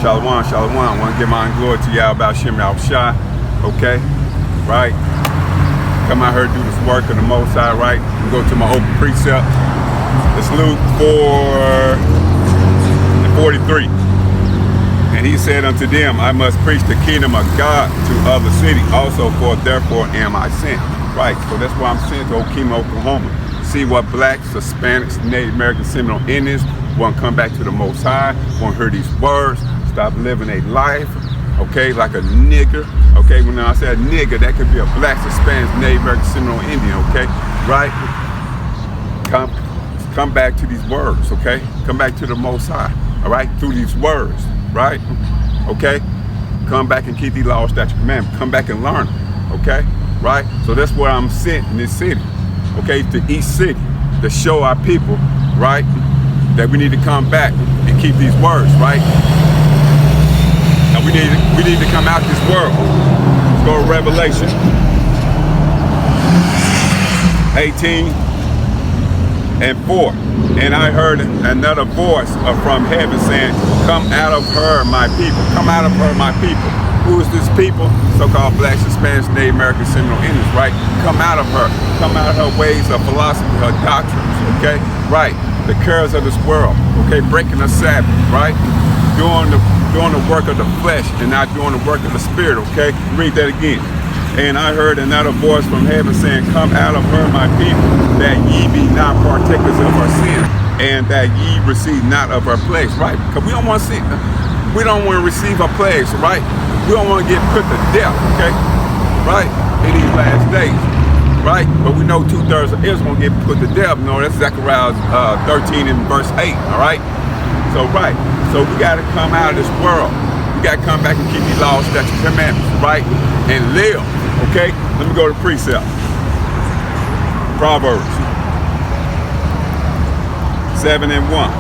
Shalom, shalom. I want to give my glory to y'all about Shem Shai. Okay, right? Come out here, do this work of the Most High, right? And go to my open precept. It's Luke 4:43. And he said unto them, I must preach the kingdom of God to other cities also, for therefore am I sent. Right, so that's why I'm sent to Okemah, Oklahoma. See what blacks, Hispanics, Native American, Seminole Indians want to come back to the Most High, want to hear these words, stop living a life, okay, like a nigger. Okay, when I say a nigger, that could be a black, Hispanic, Native American, Seminole Indian, okay, right? Come back to these words, okay? Come back to the Most High, all right, through these words, right? Okay, come back and keep these laws, statutes, commandments. Come back and learn them, okay, right? So that's where I'm sent in this city, okay, to each city, to show our people, right, that we need to come back and keep these words, right? Now we need to come out this world. Let's go to Revelation 18:4. And I heard another voice from heaven saying, come out of her, my people. Come out of her, my people. Who is this people? So-called blacks, Hispanics, Native Americans, Seminole Indians, right? Come out of her. Come out of her ways of philosophy, her doctrines, okay? Right. The cares of this world, okay? Breaking the Sabbath, right? Doing the work of the flesh and not doing the work of the spirit, okay? Read that again. And I heard another voice from heaven saying, come out of her, my people, that ye be not partakers of her sin, and that ye receive not of her plagues, right? Because we don't want to receive her plagues, right? We don't want to get put to death, okay? Right? In these last days, right? But we know 2/3 of Israel get put to death. No, that's Zechariah 13 and verse 8, all right? So, right. So we got to come out of this world. We got to come back and keep these laws, statutes, commandments, right? And live, okay? Let me go to precept. Proverbs 7:1.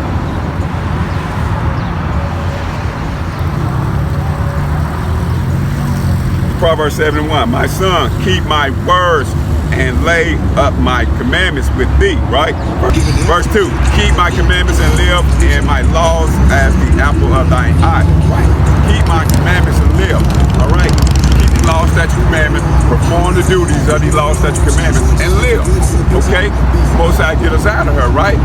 Proverbs 7:1. My son, keep my words and lay up my commandments with thee, right? Verse 2, keep my commandments and live in my laws as the apple of thine eye, right? Keep my commandments and live, all right? Keep the laws, statutes, commandments, perform the duties of the laws, statutes, commandments, and live, okay? Most High get us out of her, right?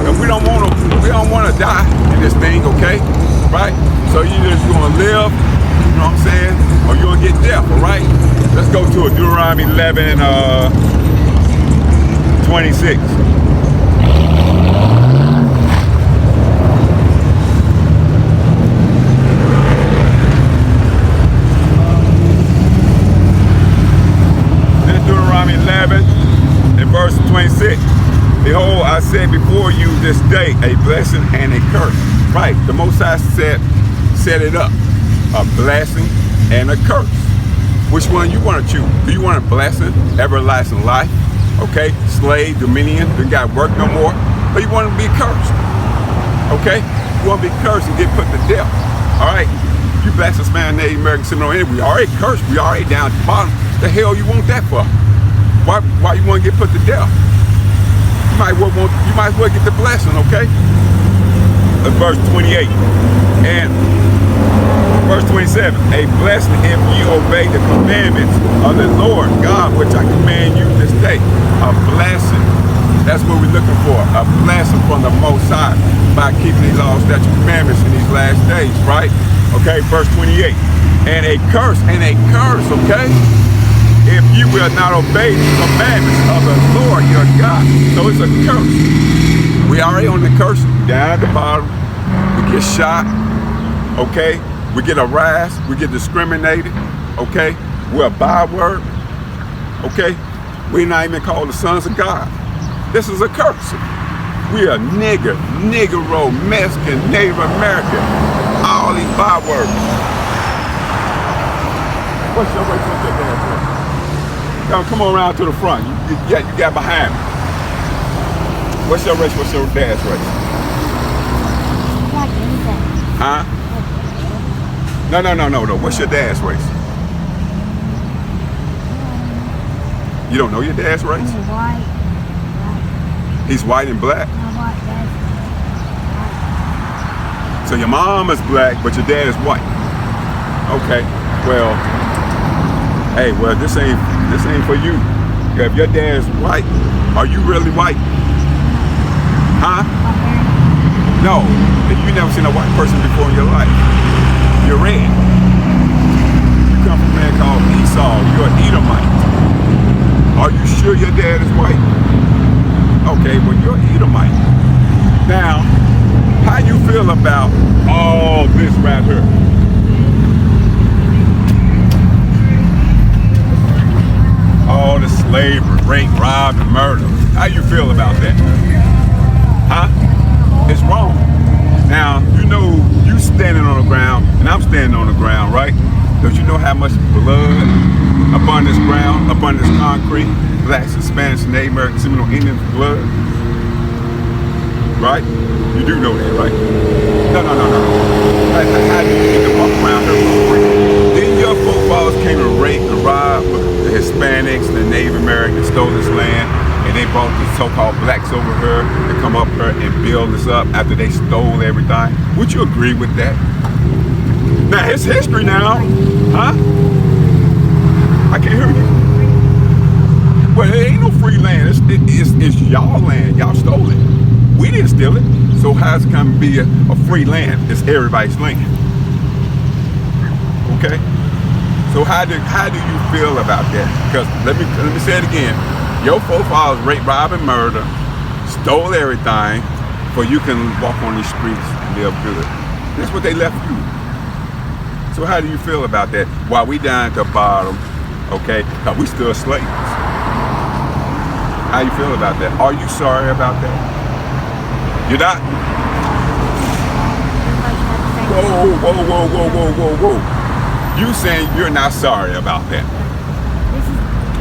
And we don't want to die in this thing, okay? Right? So you just gonna live, you know what I'm saying? Or you're gonna get death, all right? Let's go to Deuteronomy 11:26. Then Deuteronomy 11 and verse 26. Behold, I set before you this day a blessing and a curse. Right, the Most High set it up. A blessing and a curse. Which one you want to choose? Do you want a blessing, everlasting life, okay, slave, dominion, you got work no more? Or you want to be cursed, okay? You want to be cursed and get put to death, all right? You black, Hispanic, Native American, Seminole Indian, we already cursed, we already down at the bottom. The hell you want that for? Why you want to get put to death? You might as well get the blessing, okay? Verse 28 and verse 27, a blessing if you obey the commandments of the Lord God, which I command you this day. A blessing. That's what we're looking for. A blessing from the Most High by keeping these laws, statutes, commandments in these last days, right? Okay, verse 28. And a curse, okay? If you will not obey the commandments of the Lord your God. So it's a curse. We already on the curse, down at the bottom. We get shot, okay? We get harassed, we get discriminated, okay? We're a byword, okay? We're not even called the sons of God. This is a curse. We are nigger, Negro, Mexican, Native American, all these bywords. What's your race? What's your dad's race? Come on around to the front. You got behind me. What's your race? What's your dad's race? Huh? No. What's your dad's race? You don't know your dad's race? He's white. He's white and black? No, white, So your mom is black, but your dad is white. Okay, well, hey, well, this ain't for you. If your dad is white, are you really white? Huh? No, you never seen a white person before in your life. You're red. You come from a man called Esau. You're an Edomite. Are you sure your dad is white? Okay, well, you're an Edomite. Now, how you feel about all this right here? All the slavery, rape, rob, and murder. How you feel about that? Huh? It's wrong. Now, you know you standing on the ground, and I'm standing on the ground, right? Because you know how much blood upon this ground, upon this concrete, blacks, Hispanics, Native Americans, Seminole Indians blood. Right? You do know that, right? No. How do you get to walk around here for free? Then your forefathers came and raped and robbed the Hispanics, the Native Americans, stole this land, and they brought the so-called blacks over here to come up here and build this up after they stole everything. Would you agree with that? Now, it's history now. Huh? I can't hear you. Well, it ain't no free land. It's y'all land. Y'all stole it. We didn't steal it. So how's it going to be a free land? It's everybody's land. Okay? So how do you feel about that? Because let me say it again. Your forefathers raped, robbed, and murder, stole everything, for you can walk on these streets and live good. That's what they left you. So how do you feel about that? While we down at the bottom, okay? Because we still slaves. How you feel about that? Are you sorry about that? You're not? Whoa. You saying you're not sorry about that? This is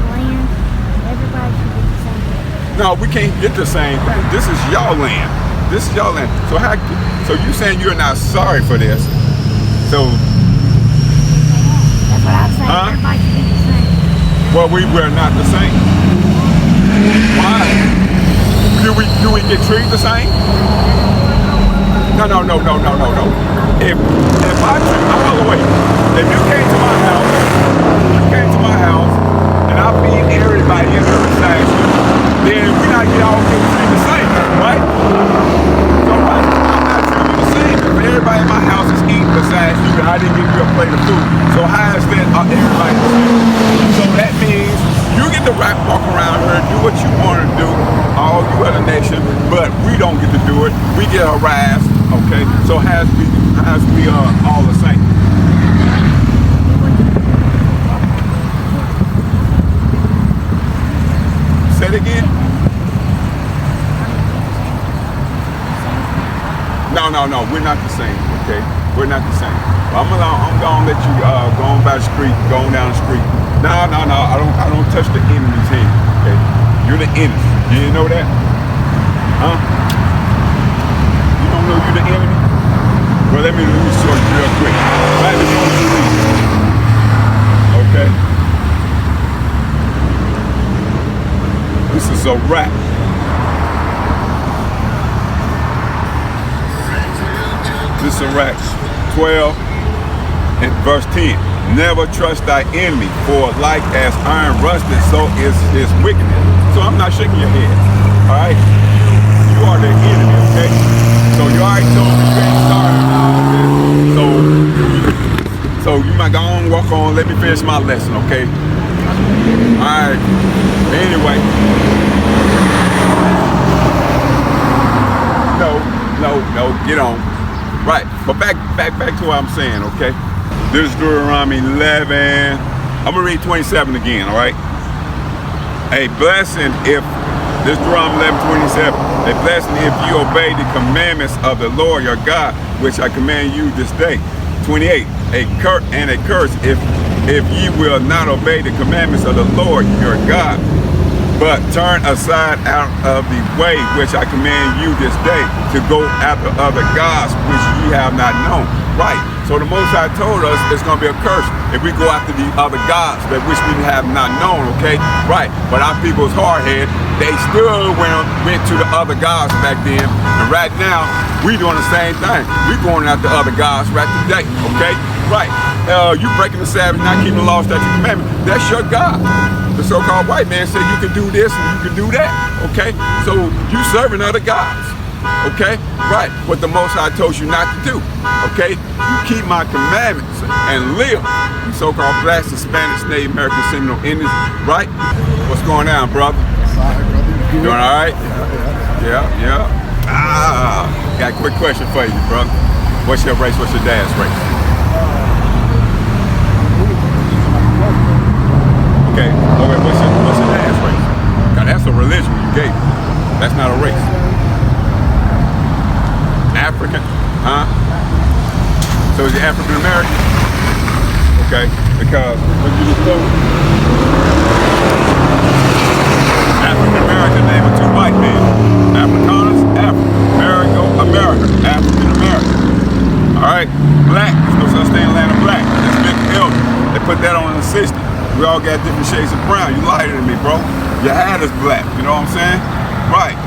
land. Everybody should get the same thing. No, we can't get the same thing. This is your land. This is your land. So you saying you're not sorry for this? So that's what I'm saying. Everybody should be the same. Well, we're not the same. Why? Do we get treated the same? No. If by the way, if you came to my house, and I feed everybody in here besides you, then we not all get treated the same, right? So right, I'm not treating you the same. If everybody in my house is eating besides you, and I didn't give you a plate of food, so how is that everybody the same? So that means you get to walk around here and do what you want to do, all you other nations, but we don't get to do it. We get harassed, okay? So how's we all the same? Say it again? No, we're not the same, okay? We're not the same. I'm gonna let you go on by the street, go on down the street. No, I don't touch the enemy's hand, okay? You're the enemy. You didn't know that? Huh? You don't know you're the enemy? Well, let me show you real quick. Right before you leave. Okay? This is a wrap. This is a wrap. 12 and verse 10. Never trust thy enemy, for like as iron rusted, so is his wickedness. So I'm not shaking your head. Alright? You are the enemy, okay? So you already told me you ain't sorry about this. So you might go on, walk on, let me finish my lesson, okay? Alright. Anyway. No, get on. Right, but back to what I'm saying, okay? This is Deuteronomy 11. I'm gonna read 27 again, all right? A blessing if, this is Deuteronomy 11:27. A blessing if you obey the commandments of the Lord your God, which I command you this day. 28. A curse if ye will not obey the commandments of the Lord your God, but turn aside out of the way which I command you this day to go after other gods which ye have not known. Right. So the Most High told us it's going to be a curse if we go after the other gods that which we have not known, okay? Right, but our people's hard-headed. They still went to the other gods back then, and right now, we doing the same thing. We going after other gods right today, okay? Right, you breaking the Sabbath, not keeping the law, statutes, and commandments, that's your God. The so-called white man said you can do this and you can do that, okay? So you serving other gods, okay? Right, what the Most High told you not to do, okay? You keep my commandments and live. You so-called blacks, Hispanics, Native American, Seminole Indians, right? What's going on, brother? You doing all right? Yeah. Got a quick question for you, brother. What's your race? What's your dad's race? Okay, what's your dad's race? Now that's a religion you gave me. That's not a race. African, huh? So is he African American? Okay, because when you look African American name of two white men. Afrikaners, American, African American. Alright, black, there's no such thing in the land of black. That's mental illness. They put that on in the 60s. We all got different shades of brown. You lighter than me, bro. Your hat is black, you know what I'm saying? Right.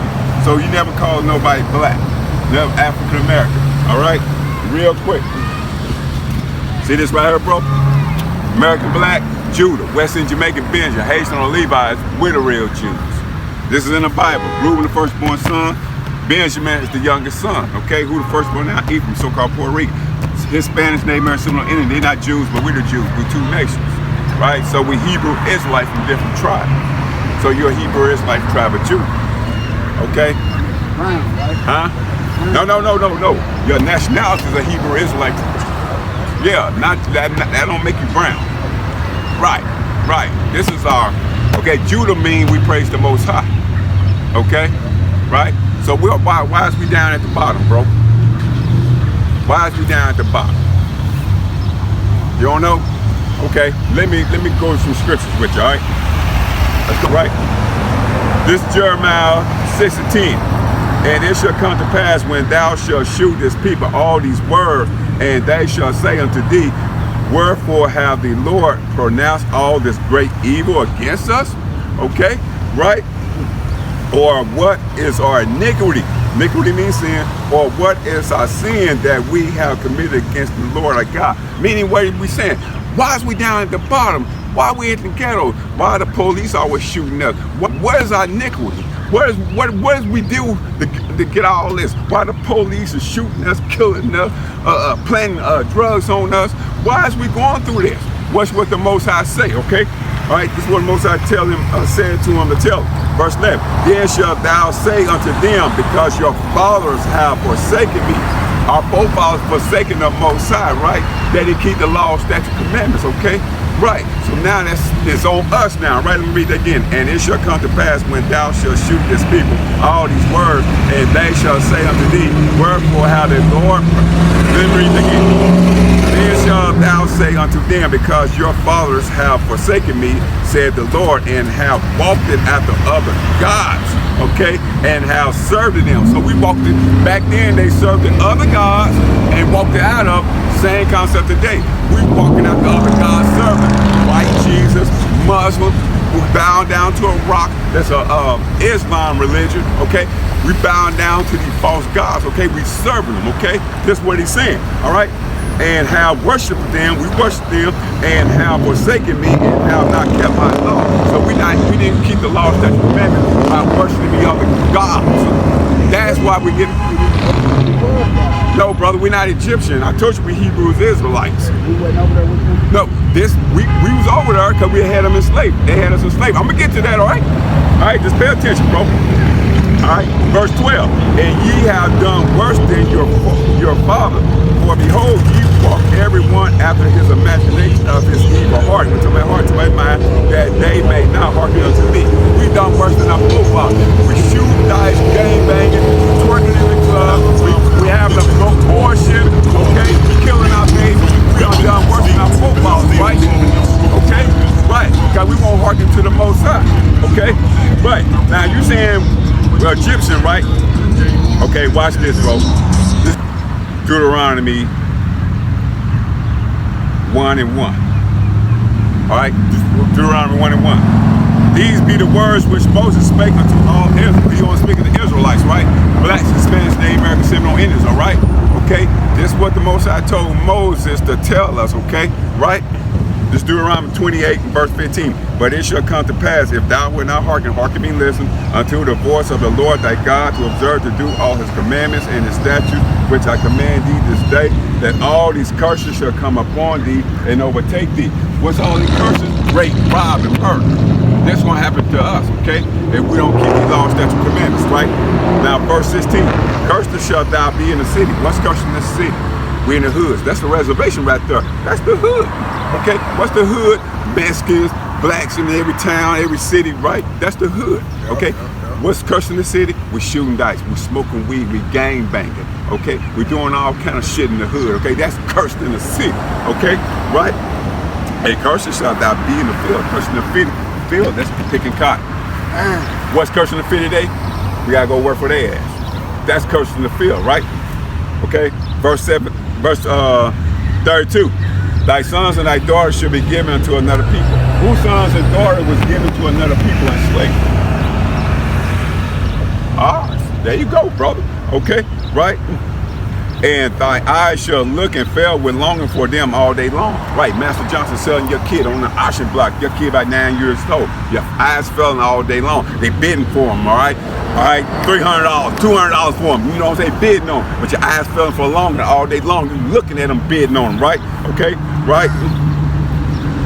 So you never called nobody black. Never African American. Alright? Real quick. See this right here, bro? American black, Judah, West End Jamaican Benjamin, Haitian or Levi's, we're the real Jews. This is in the Bible. Reuben, the firstborn son. Benjamin is the youngest son. Okay, who the firstborn now? Ephraim, so-called Puerto Rican. Hispanics, Native American, Seminole Indian. They're not Jews, but we're the Jews. We're two nations, right? So we Hebrew Israelites from different tribes. So you're a Hebrew Israelite tribe of Judah. Okay? Brown, right? Huh? No. Your nationality is a Hebrew Israelite. Yeah, not that don't make you brown. Right. This is our, okay, Judah means we praise the Most High. Okay? Right? So why is we down at the bottom, bro? Why is we down at the bottom? You don't know? Okay, let me go to some scriptures with you, all right? Let's go, right? This Jeremiah 6:10. And it shall come to pass when thou shalt shew this people all these words, and they shall say unto thee, wherefore have the Lord pronounced all this great evil against us? Okay, right? Or what is our iniquity? Iniquity means sin. Or what is our sin that we have committed against the Lord our God? Meaning, what are we saying? Why is we down at the bottom? Why are we in the ghetto? Why are the police always shooting us? What is our iniquity? What does we do to get all this? Why the police are shooting us, killing us, planting drugs on us? Why is we going through this? What's what the Most High say, okay? All right, this is what the Most High said to him to tell him. Verse 11, then shalt thou say unto them, because your fathers have forsaken me. Our forefathers forsaken the Most High, right? They didn't keep the law, statutes, commandments, okay? Right, so now it's on us now, right? Let me read that again. And it shall come to pass when thou shalt shoot this people all these words, and they shall say unto thee, wherefore have the Lord, let me read that again. Then shalt thou say unto them, because your fathers have forsaken me, said the Lord, and have walked it after other gods, okay, and have served them. So we walked it, back then they served the other gods and walked it out of. Same concept today. We walking out the other gods serving. White Jesus, Muslim, we bow down to a rock. That's a Islam religion, okay? We bow down to these false gods, okay? We serving them, okay? That's what he's saying, all right? And have worshipped them, we worship them, and have forsaken me, and have not kept my law. So we didn't keep the law, statutes, commandments by worshiping the other gods. That's why we get. No, brother, we're not Egyptian. I told you we Hebrews Israelites. We went over there with you? No, we was over there because we had them enslaved. They had us enslaved. I'm gonna get to that, all right? All right, just pay attention, bro. All right, verse 12. And ye have done worse than your father. For behold, ye walk everyone after his imagination of his evil heart, to my heart, to my mind, that they may not hearken unto me. We done worse than our forefathers. We shoot, dice, gang banging, twerking in the club. We having a abortion, okay? Killing our babies. We done worse than our forefathers, right? Okay? Right, because we won't hearken to the Most High, okay? But now you saying we're Egyptian, right? Okay, watch this, bro. This Deuteronomy 1 and 1. All right, Deuteronomy 1 and 1. These be the words which Moses spake unto all Israel. He was speaking to Israelites, right? Blacks, Hispanics, Native American, Seminole Indians, all right? Okay, this is what the Most High told Moses to tell us, okay? Right? This Deuteronomy 28 and verse 15. But it shall come to pass, if thou wilt not hearken me, listen unto the voice of the Lord thy God, to observe to do all his commandments and his statutes, which I command thee this day, that all these curses shall come upon thee and overtake thee. What's all these curses? Rape, rob, and murder. That's going to happen to us, okay? If we don't keep these laws, statutes, commandments, right? Now, verse 16. Cursed shalt thou be in the city. What's cursed in this city? We in the hoods. That's the reservation right there. That's the hood. Okay, what's the hood? Mexicans, blacks in every town, every city, right? That's the hood. Okay, what's cursed in the city? We shooting dice, we smoking weed, we gang banging. Okay, we doing all kind of shit in the hood. Okay, that's cursed in the city. Okay, right? Hey, cursed shalt thou be in the field. Cursed in the field, that's picking cotton. What's cursed in the field today? We gotta go work for their ass. That's cursed in the field, right? Okay, verse 32. Thy sons and thy daughters shall be given unto another people. Whose sons and daughters was given to another people in slavery? Ah, there you go, brother. Okay, right? And thy eyes shall look and fail with longing for them all day long. Right, Master Johnson selling your kid on the auction block, your kid about 9 years old. Your eyes failing all day long. They bidding for them, all right? All right, $300, $200 for them. You know what I'm saying? Bidding on them. But your eyes failing for longer all day long. You looking at them bidding on them, right? Okay, right?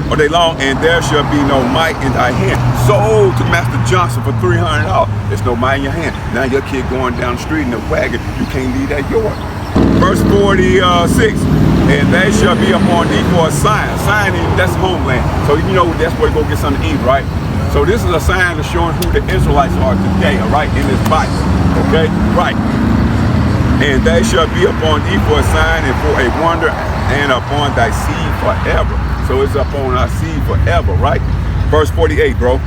All day long, and there shall be no might in thy hand. Sold to Master Johnson for $300. There's no might in your hand. Now your kid going down the street in a wagon. You can't leave that yard. Verse 46, and they shall be upon thee for a sign. Sign, that's homeland. So you know that's where you go get something to eat, right? So this is a sign of showing who the Israelites are today, all right, in this Bible, okay? Right. And they shall be upon thee for a sign and for a wonder, and upon thy seed forever. So it's upon our seed forever, right? Verse 48, bro.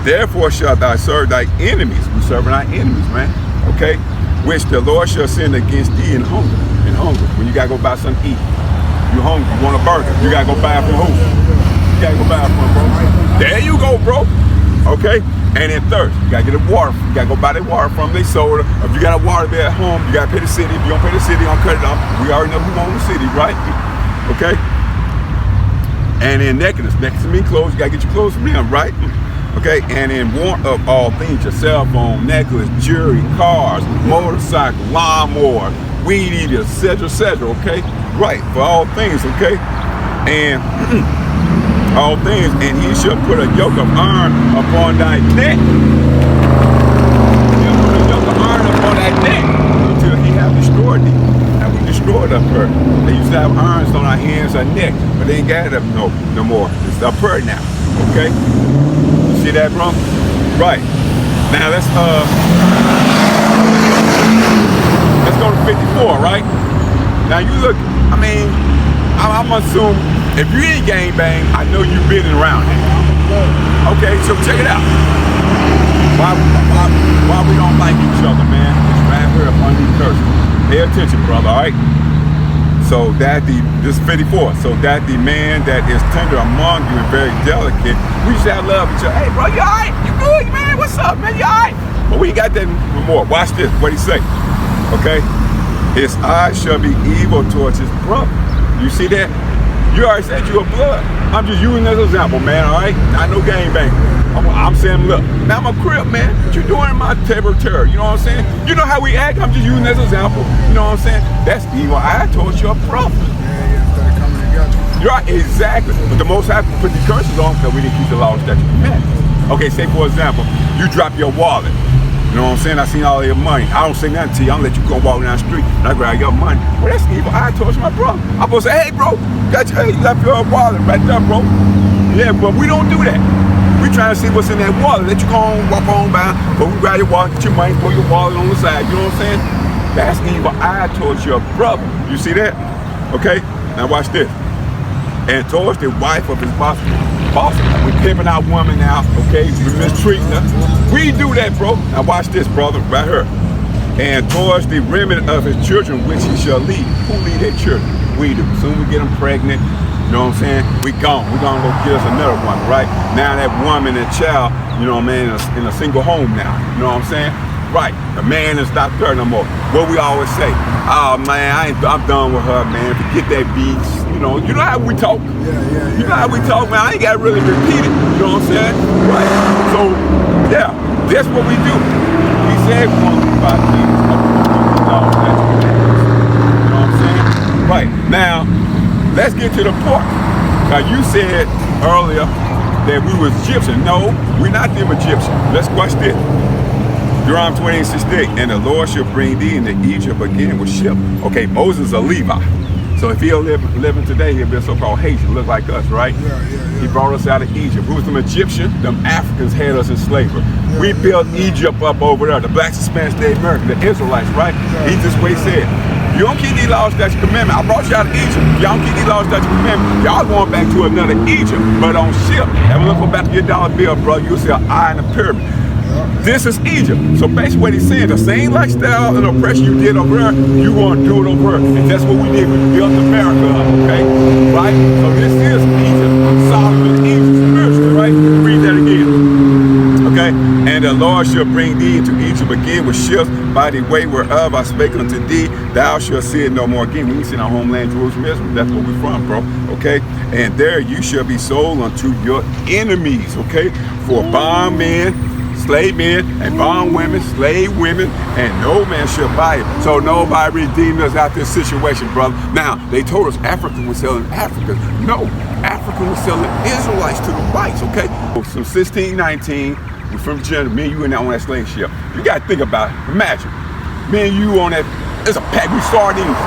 Therefore shalt thou serve thy enemies. We serving our enemies, man, okay? Which the Lord shall send against thee in hunger. In hunger, when you gotta go buy something to eat. You hungry, you want a burger. You gotta go buy it from who? You gotta go buy it from, bro. There you go, bro. Okay? And in thirst, you gotta get a water. You gotta go buy the water from their soda. If you got a water there at home, you gotta pay the city. If you don't pay the city, don't cut it off. We already know who owns the city, right? Okay? And in nakedness means clothes. You gotta get your clothes from them, right? Okay, and in want of all things, your cell phone, necklace, jewelry, cars, motorcycle, lawnmower, weed eater, etc., okay? Right, for all things, okay? And all things, and he shall put a yoke of iron upon thy neck. He'll put a yoke of iron upon thy neck until he have destroyed thee. Now we destroyed up here. They used to have irons on our hands and neck, but they ain't got it up no more. It's up here now, okay? See that, bro? Right. Now let's go to 54, right? Now you look, I mean, I'm assuming if you ain't gang bang, I know you've been around it. Okay, so check it out. Why we don't like each other, man? It's right here upon these curses. Pay attention, brother, all right? So that this 54, so that the man that is tender among you and very delicate, we should have love each other. Hey, bro, you all right? You good, man? What's up, man? You all right? But we got that more. Watch this, what he say, okay? His eyes shall be evil towards his brother. You see that? You already said you a blood. I'm just using this example, man, all right? Not no gang bang. I'm saying, look, now I'm a crip, man. What you doing in my territory? You know what I'm saying? You know how we act? I'm just using this example. You know what I'm saying? That's evil. I told you a brother. Yeah, started coming together. You're right, exactly. But the Most High put the curses on because we didn't keep the law, statutes, and commandments. Okay, say for example, you drop your wallet. You know what I'm saying? I seen all your money. I don't say nothing to you. I'm gonna let you go walk down the street and I grab your money. Well, that's evil. I told you my brother. I'm supposed to say, hey, bro, hey, you left your wallet right there, bro. Yeah, but we don't do that. We trying to see what's in that wallet. Let you go on, walk on by, but we grab your wallet, get your money, throw your wallet on the side. You know what I'm saying? That's evil eye towards your brother. You see that? Okay? Now watch this. And towards the wife of his boss, we pimping our woman out, okay? We mistreating her. We do that, bro. Now watch this, brother, right here. And towards the remnant of his children, which he shall lead. Who lead their children? We do. Soon we get them pregnant, You know what I'm saying? We gone. We're gonna go get us another one, right? Now that woman and child, you know, man, in a single home now. You know what I'm saying? Right. The man is not there no more. What we always say, oh man, I'm done with her, man. Forget that beast. You know how we talk. Yeah. You know how we talk, man. I ain't gotta really repeat it. You know what I'm saying? Right. So yeah, that's what we do. We said we want to buy things. You know what I'm saying? Right. Now, let's get to the point. Now you said earlier that we was Egyptian. No, we're not them Egyptian. Let's watch this. Deuteronomy 28:68, and the Lord shall bring thee into Egypt again with ship. Okay, Moses a Levi. So if he'll living today, he'll be a so-called Haitian, look like us, right? Yeah. He brought us out of Egypt. Who was them Egyptian? Them Africans had us in slavery. We built Egypt up over there. The blacks, Hispanics, Native Americans, the Israelites, right? He just way said, you don't keep these laws, statutes, commandments. I brought you out of Egypt. Y'all don't keep these laws, statutes, commandments. Y'all going back to another Egypt, but on ship. And when you look back to your dollar bill, bro, you'll see an eye in the pyramid. This is Egypt. So basically what he's saying, the same lifestyle and oppression you did over there, you want to do it over there. And that's what we did. We built America up, okay? Right? So this is Egypt. Solomon, Egypt, spiritually, right? Read that again. Okay? And the Lord shall bring thee into Egypt again with ships by the way whereof I spake unto thee, thou shalt see it no more again. We ain't seen our homeland, Jerusalem, Israel. That's where we're from, bro. Okay? And there you shall be sold unto your enemies, okay? For bondmen, slave men, and bond women, slave women, and no man shall buy it. So nobody redeemed us out this situation, brother. Now, they told us Africa was selling Africans. No, Africa was selling Israelites to the whites, okay? So 1619, we're from Virginia, me and you on that slave ship. You gotta think about it. Imagine, me and you on that, it's a pack, we sardines,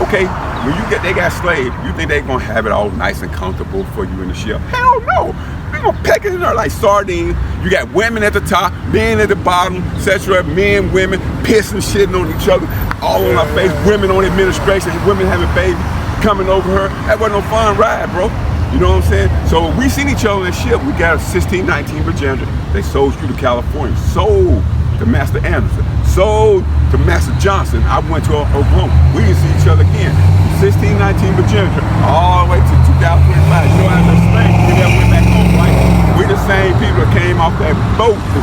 okay? When they got slaves, you think they gonna have it all nice and comfortable for you in the ship? Hell no. They're gonna pack it in there like sardines. You got women at the top, men at the bottom, etc. Men, women, pissing, shitting on each other, all on our face. Women on administration, women having babies, coming over her. That wasn't no fun ride, bro. You know what I'm saying? So we seen each other in the ship. We got a 1619 Virginia. They sold you to California. Sold to Master Anderson. Sold to Master Johnson. I went to Oklahoma. We didn't see each other again. 1619 Virginia, all the way to 2025. You know how much slave we never went back home, right? We the same people that came off that boat in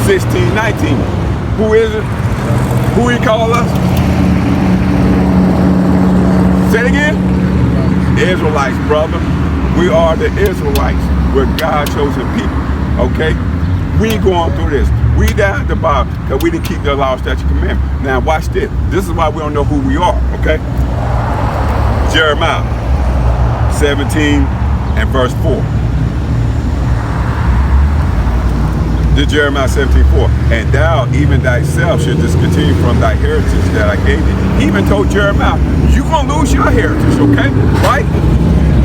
1619. Who is it? Who he call us? Say it again? Israelites, brother. We are the Israelites. We're God chosen people. Okay? We going through this. We down at the bottom because we didn't keep the law, statute, commandment. Now watch this. This is why we don't know who we are, okay? Jeremiah 17 and verse 4. This Jeremiah 17:4. And thou even thyself should discontinue from thy heritage that I gave thee. He even told Jeremiah, you gonna lose your heritage, okay? Right?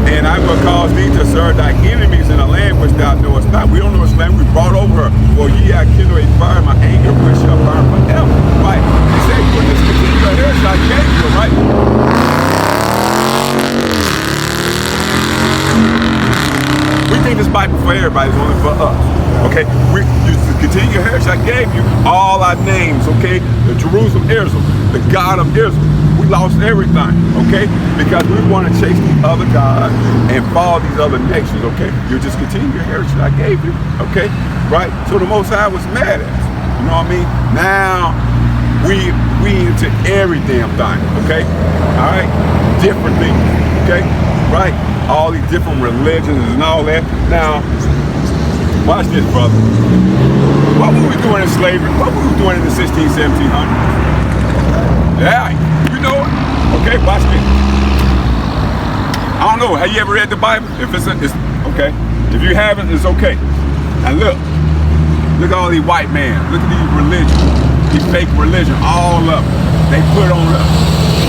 And I will cause thee to serve thy enemies in a land which thou knowest not. We don't know this land we brought over her. For ye have kindled a fire in my anger, which shall burn forever. Right? He said you will discontinue your heritage I gave you, right? We think this Bible for everybody, it's only for us. Okay? You continue your heritage I gave you, all our names, okay? The Jerusalem Israel, the God of Israel. We lost everything, okay? Because we want to chase these other gods and follow these other nations, okay? You just continue your heritage I gave you, okay? Right? So the Most High was mad at us. You know what I mean? Now we into every damn thing, okay? All right? Different things, okay? Right? All these different religions and all that. Now, watch this, brother. What were we doing in slavery? What were we doing in the 1600s, 1700s? Yeah, you know it. Okay, watch this. I don't know. Have you ever read the Bible? If it's okay. If you haven't, it's okay. Now look at all these white men. Look at these religions, these fake religion, all of them. They put on us.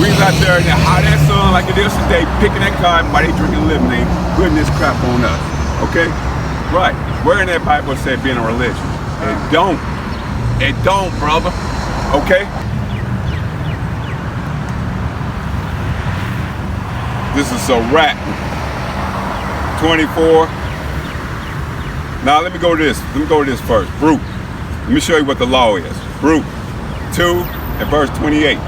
We was out there in the hot ass sun like it is today, picking that cotton while they drinking lemonade, putting this crap on us. Okay? Right. Where in that Bible said being a religion? It don't. It don't, brother. Okay? This is a wrap. 24. Now let me go to this. Let me go to this first. Brute. Let me show you what the law is. Brute 2 and verse 28.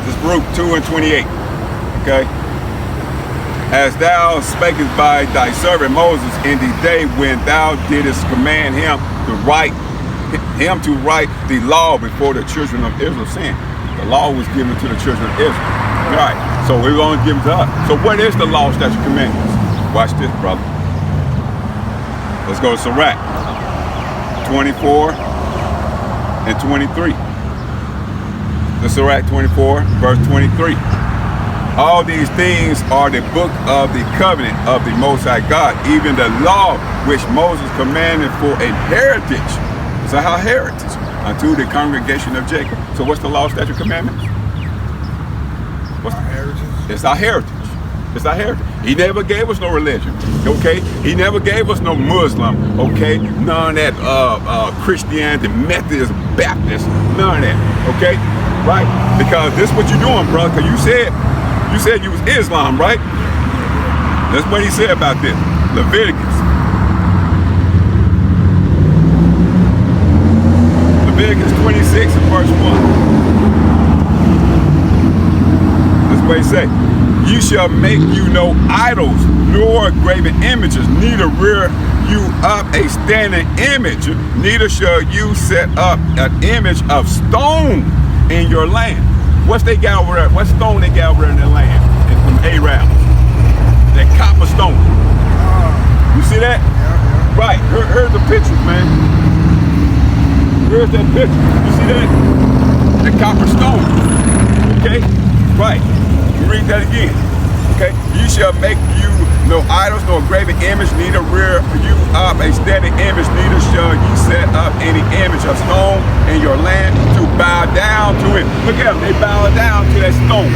This is Brute 2 and 28. Okay? as thou spakest by thy servant Moses in the day when thou didst command him to write the law before the children of Israel, saying, the law was given to the children of Israel. Right. So it was only given to us. So what is the law, statute, commandments? Watch this, brother. Let's go to Sirach 24 and 23. The Sirach 24, verse 23. All these things are the book of the covenant of the Most High God, even the law which Moses commanded for a heritage. So how heritage? Unto the congregation of Jacob. So what's the law, statute, commandments? What's Our heritage. It's our heritage. It's our heritage. He never gave us no religion, okay? He never gave us no Muslim, okay? None of that Christianity, Methodist, Baptist, none of that, okay? Right? Because this is what you're doing, brother. Because you said you was Islam, right? That's what he said about this. Leviticus. Leviticus 26 and verse 1. That's what he said. You shall make you no idols, nor graven images, neither rear you up a standing image, neither shall you set up an image of stone in your land. What's they got over there? What stone they got over there in their land? And from Arabs. That copper stone. You see that? Yeah. Right. Here's the pictures, man. Here's that picture. You see that? The copper stone. Okay? Right. Read that again. Okay? You shall make you no idols, nor graven image, neither rear you up a standing image, neither shall you set up any image of stone in your land to bow down to it. Look at them, they bow down to that stone.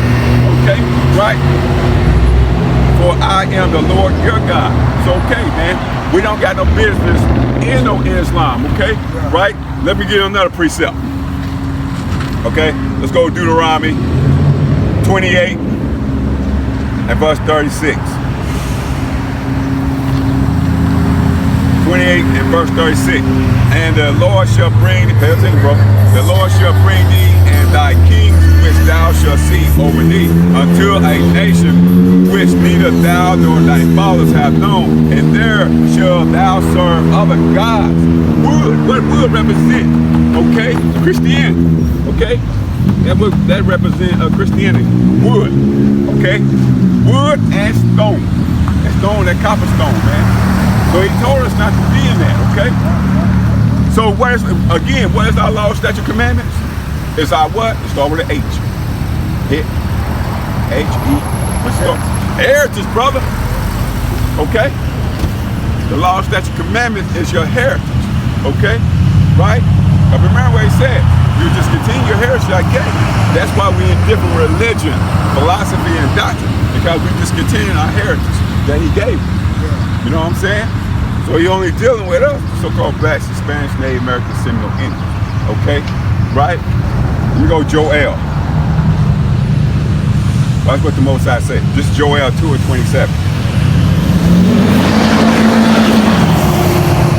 Okay? Right? For I am the Lord your God. So okay, man. We don't got no business in no Islam, okay? Right? Let me get another precept. Okay? Let's go to Deuteronomy 28 and verse 36. 28 and verse 36. And the Lord shall bring, pay attention, bro. The Lord shall bring thee and thy kings which thou shalt see over thee until a nation which neither thou nor thy fathers have known. And there shalt thou serve other gods. Wood, what wood represent? Okay, Christianity. Okay, that represent Christianity. Wood. Okay, wood and stone. That stone, that copper stone, man. So he told us not to be in that, okay? So what is our law, statute, commandments? It's our what? It starts with an H. H-E. Heritage, brother. Okay? The law, statute, commandments is your heritage. Okay? Right? But remember what he said. You just continue your heritage I gave. That's why we in different religion, philosophy, and doctrine. Because we just continue our heritage that he gave us. You know what I'm saying? So he only dealing with us, so-called blacks, Spanish, Native American, Seminole Indians. Okay? Right? Here we go, Joel. Watch what the Most High said. This is Joel 2 and 27.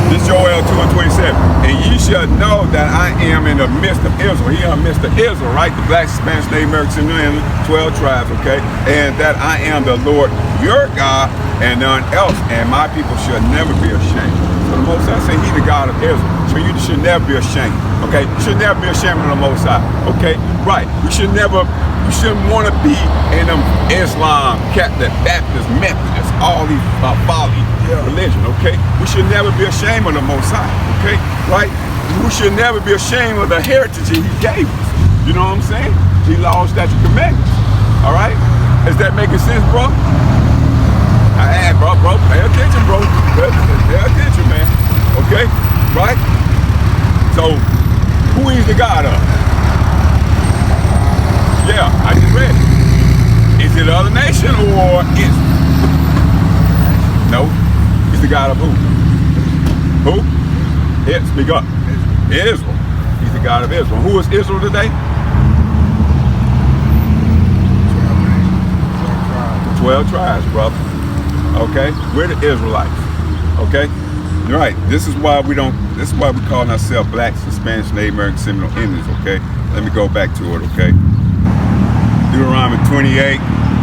This is Joel 2 and 27. And ye shall know that I am in the midst of Israel. He in the midst of Israel, right? The blacks, Spanish, Native American, Seminole Indians, 12 tribes, okay? And that I am the Lord your God, and none else, and my people shall never be ashamed. So the Most High say he the God of Israel. So you should never be ashamed. Okay? You should never be ashamed of the Most High. Okay? Right. You shouldn't want to be in them Islam, Catholic, Baptist, Methodist, all these folly religion, okay? We should never be ashamed of the Most High, okay? Right? We should never be ashamed of the heritage he gave us. You know what I'm saying? He law, statute, commandments. All right? Is that making sense, bro? Hey, bro, pay attention, bro. Pay attention, man. Okay? Right? So, who is the God of? Yeah, I just read it. Is it other nation or Israel? No. He's the God of who? Who? Yeah, speak up. Israel. He's the God of Israel. Who is Israel today? 12 tribes, brother. Okay, we're the Israelites. Okay, right. This is why we call ourselves blacks, Spanish, Native American, Seminole Indians. Okay, let me go back to it. Okay, Deuteronomy 28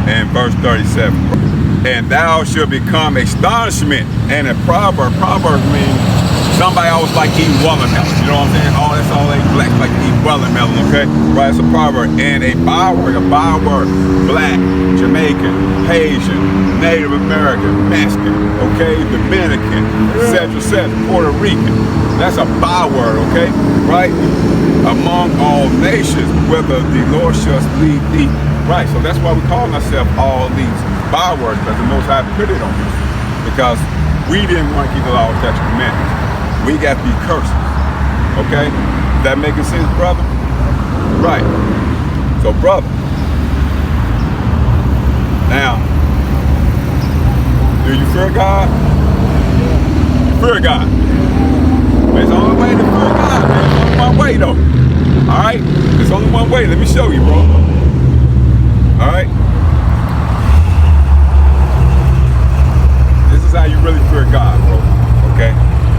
and verse 37. and thou shalt become astonishment. And a proverb means somebody else like eating watermelon. You know what I'm saying? Oh, that's all they black like eat watermelon, okay? Right, it's a proverb. And a byword, black, Jamaican, Haitian, Native American, Mexican, okay, Dominican, etc., Puerto Rican. That's a byword, okay? Right? Among all nations, whether the Lord shall lead thee. Right, so that's why we call ourselves all these bywords, because the Most High put it on us. Because we didn't want to keep the law, statutes, and commandments. We got these curses. Okay? Is that making sense, brother? Right. So, brother. Now, do you fear God? You fear God. There's only way to fear God, man. There's only one way, though. Alright? There's only one way. Let me show you, bro. Alright? This is how you really fear God, bro. Okay?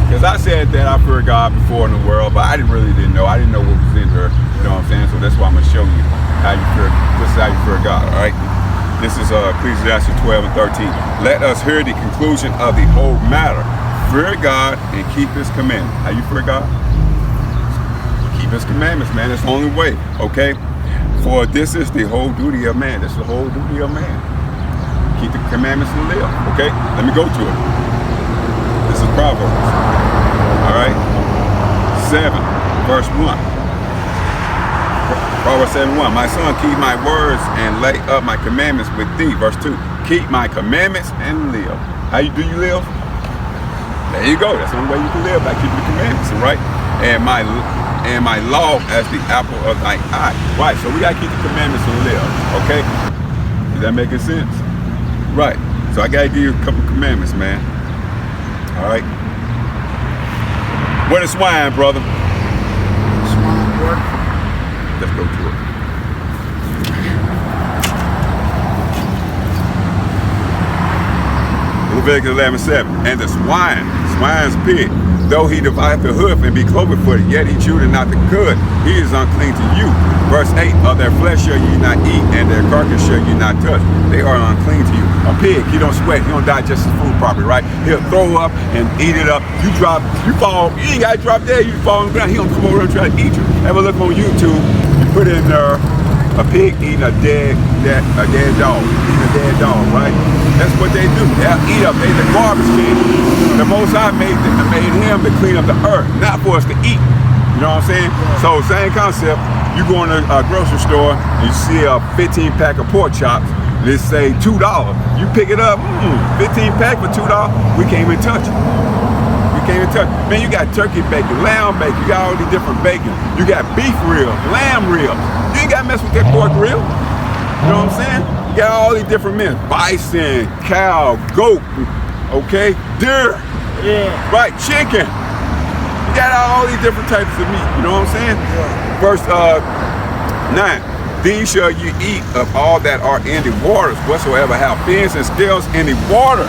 Because I said that I fear God before in the world, but I didn't know. I didn't know what was in her. You know what I'm saying? So that's why I'm going to show you how you fear. This is how you fear God, alright? This is Ecclesiastes 12 and 13. Let us hear the conclusion of the whole matter. Fear God and keep his commandments. How you fear God? Keep his commandments, man. That's the only way, okay? For this is the whole duty of man. This is the whole duty of man. Keep the commandments and live, okay? Let me go to it. This is Proverbs, all right? 7, verse 1. Proverbs 7:1. My son, keep my words and lay up my commandments with thee. Verse 2. Keep my commandments and live. How do you live? There you go. That's the only way you can live, by keeping the commandments, right? And my law as the apple of thy eye. Right. So we gotta keep the commandments and live. Okay. Is that making sense? Right. So I gotta give you a couple commandments, man. All right. What is swine, brother? Swine work. Let's go to it. Leviticus 11:7. And the swine's pig, though he divide the hoof and be cloven-footed, yet he cheweth not the cud, he is unclean to you. Verse 8. Of their flesh shall ye not eat, and their carcass shall ye not touch. They are unclean to you. A pig, he don't sweat, he don't digest his food properly, right? He'll throw up and eat it up. You drop, you fall, you ain't gotta drop there, you fall on the ground, he don't come over and try to eat you. Ever look on YouTube, you put in there a pig eating a dead dog, right? That's what they do. They'll eat up. They the garbage can. The Most High made him to clean up the earth, not for us to eat. You know what I'm saying? So same concept. You go in a grocery store and you see a 15 pack of pork chops. Let's say $2. You pick it up, 15 pack for $2. We can't even touch it. Man, you got turkey bacon, lamb bacon, you got all these different bacon. You got beef ribs, lamb ribs. You ain't got to mess with that pork rib. You know what I'm saying? You got all these different men. Bison, cow, goat, okay? Deer. Yeah. Right, chicken. You got all these different types of meat. You know what I'm saying? Yeah. Verse 9. These shall you eat of all that are in the waters, whatsoever have fins and scales in the water.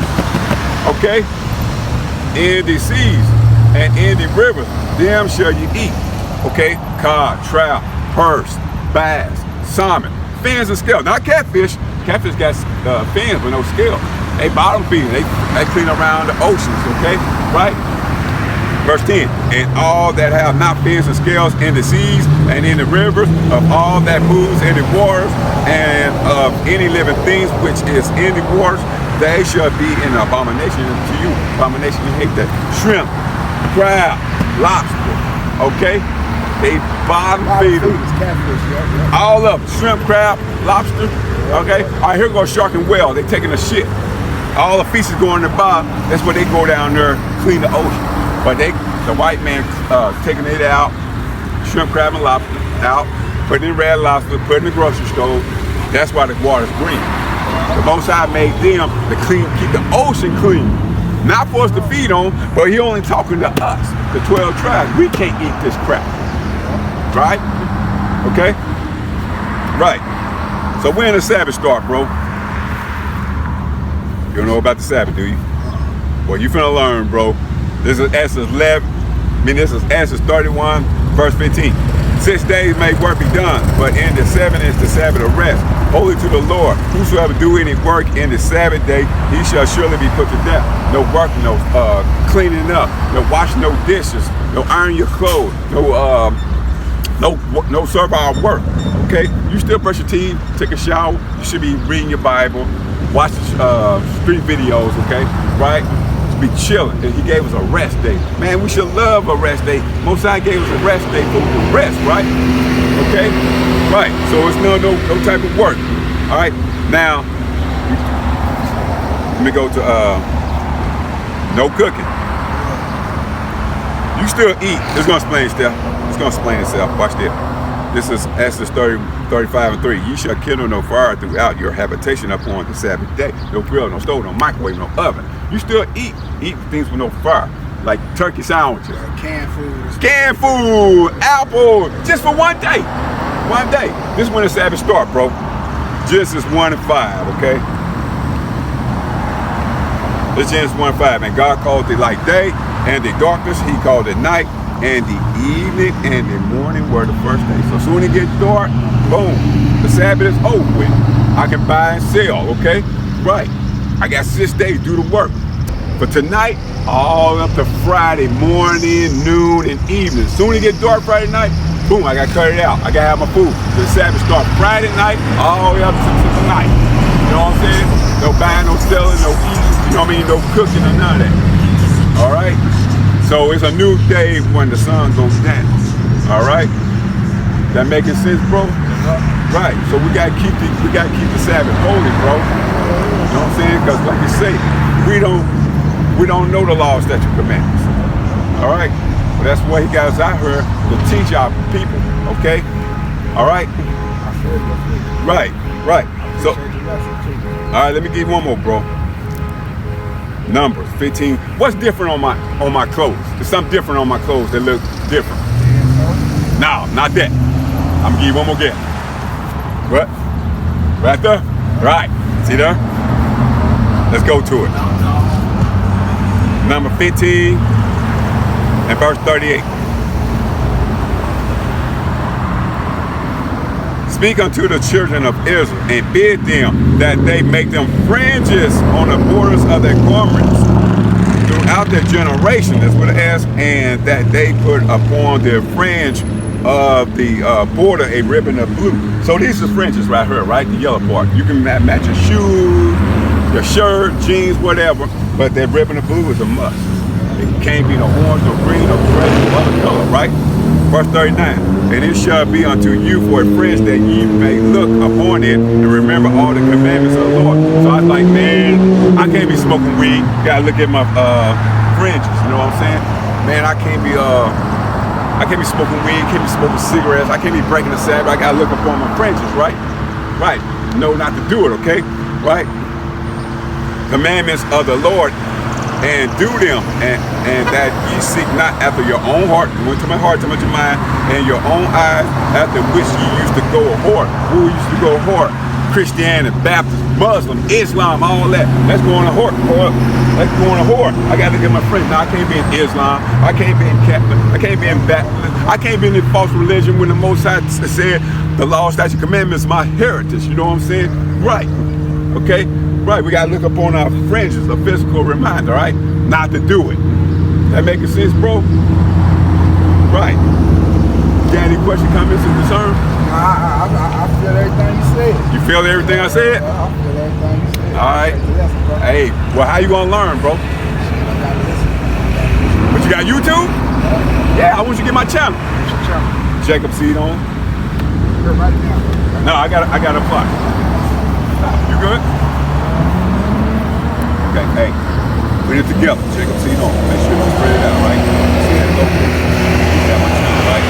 Okay? In the seas and in the rivers, them shall you eat. Okay? Cod, trout, purse, bass, salmon, fins and scales. Not catfish. Catfish got fins but no scales. They bottom feeding. They clean around the oceans. Okay? Right? Verse 10. And all that have not fins and scales in the seas and in the rivers, of all that moves in the waters, and of any living things which is in the waters, they shall be an abomination to you. Abomination, you hate that. Shrimp, crab, lobster, okay? They bottom feeders. All of them. Shrimp, crab, lobster, okay? All right, here goes shark and whale. They taking a shit. All the feces going in the bottom. That's where they go down there, clean the ocean. But the white man taking it out, shrimp, crab, and lobster out, putting in red lobster, putting in the grocery store. That's why the water's green. The Most High made them to keep the ocean clean. Not for us to feed on, but he only talking to us, the 12 tribes. We can't eat this crap. Right? Okay? Right. So when the Sabbath start, bro? You don't know about the Sabbath, do you? Well, you finna learn, bro. This is Exodus 31, verse 15. 6 days may work be done, but in the 7th is the Sabbath of rest. holy to the Lord. Whosoever do any work in the Sabbath day, he shall surely be put to death. No work, no cleaning up, no washing no dishes, no iron your clothes, no servile work. Okay, you still brush your teeth, take a shower. You should be reading your Bible, watching street videos. Okay, right? Be chilling. And he gave us a rest day. Man, we should love a rest day. Most High gave us a rest day for the rest, right? Okay, right. So it's no type of work. All right. Now, let me go to no cooking. You still eat. It's gonna explain itself. It's gonna explain itself. Watch this. This is Exodus 35:3. Ye shall kindle no fire throughout your habitation upon the Sabbath day. No grill, no stove, no microwave, no oven. You still eat things with no fire, like turkey sandwiches, Canned food. canned food, apple, just for one day. One day. This is when the Sabbath start, bro. Genesis 1 and 5, okay? It's Genesis 1 and 5. And God called the light day, and the darkness he called it night, and the evening and the morning were the first day. So soon it gets dark, boom, the Sabbath is over with. I can buy and sell, okay? Right. I got 6 days to do the work. But tonight, all up to Friday morning, noon, and evening. Soon it gets dark Friday night, boom, I got to cut it out. I got to have my food. The Sabbath start Friday night, all the way up to tonight. You know what I'm saying? No buying, no selling, no eating, you know what I mean? No cooking or none of that. All right? So it's a new day when the sun goes down. All right? That making sense, bro? Right. So we gotta keep the Sabbath holy, bro. You know what I'm saying? Because like you say, we don't know the laws, statutes, commandments. All right? But that's why he got us out here to teach our people. Okay? All right? Right. So, all right. Let me give you one more, bro. Numbers 15. What's different on my clothes? There's something different on my clothes that look different. No, not that. I'm gonna give you one more guess. What? Right there? Right. See there? Let's go to it. Number 15 and verse 38. Speak unto the children of Israel and bid them that they make them fringes on the borders of their garments throughout their generation. That's what it asks, and that they put upon their fringe of the border a ribbon of blue. So these are fringes right here, right? The yellow part. You can match your shoes, your shirt, jeans, whatever, but that ribbon of blue is a must. It can't be no orange, no green, no gray, no other color, right? Verse 39, and it shall be unto you for a fringe that ye may look upon it and remember all the commandments of the Lord. So I was like, man, I can't be smoking weed. Gotta look at my fringes, you know what I'm saying? Man, I can't be smoking weed, can't be smoking cigarettes, I can't be breaking the Sabbath. I gotta look upon my fringes, right? Right. Know not to do it, okay? Right? Commandments of the Lord, and do them, and that ye seek not after your own heart, to my heart, to my mind, and your own eyes, after which ye used to go a whore. Who used to go a whore? Christianity, Baptist, Muslim, Islam, all that. Let's go on a whore. Let's go on a whore. I got to get my friends. Now I can't be in Islam. I can't be in Catholic. I can't be in Baptist. I can't be in the false religion when the Most High said the law, statute, commandments, my heritage. You know what I'm saying? Right. Okay. Right, we gotta look up on our fringes, a physical reminder, right? Not to do it. That making sense, bro? Right. You got any questions, comments, and concerns? I feel everything you said. You feel everything I said? I feel everything you said. All right. Hey, well, how you gonna learn, bro? But you got YouTube? Yeah, I want you to get my channel. What's your channel? Jacob Seed on. Here right now. No, I got a apply. You good? Okay, hey, put it together, Jacob Seed on. Make sure you spread it out, right? See that local. You got my channel, right?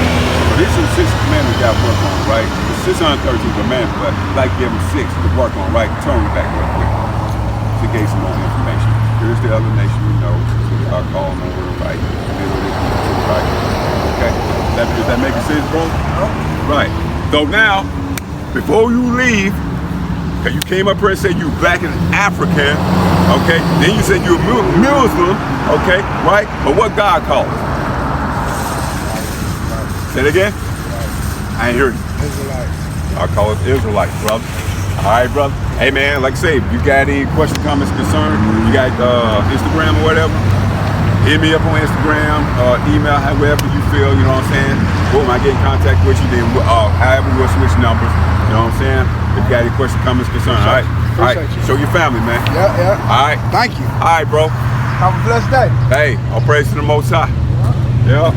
So these are the 6 commandments you got to work on, right? The 613 commandments, but like give them 6 to work on, right? Turn it back real quick. To gain some more information. Here's the other nation we know. I'll call them over, right? Right? Okay? Does that make sense, bro? Right. So now, before you leave, because you came up here and said you black and African, okay? Then you said you're Muslim, okay? Right? But what God called us? Say it again? I ain't heard you. Israelite. I call it Israelite, brother. All right, brother. Hey, man, like I say, if you got any questions, comments, concerns, you got Instagram or whatever, hit me up on Instagram, email, however you feel, you know what I'm saying? Boom, I get in contact with you, then however we'll switch numbers, you know what I'm saying? If you got any questions, comments, concerns, all right? All right, Appreciate you. show your family, man. Yeah. All right. Thank you. All right, bro. Have a blessed day. Hey, all praise to the Most High. Yeah.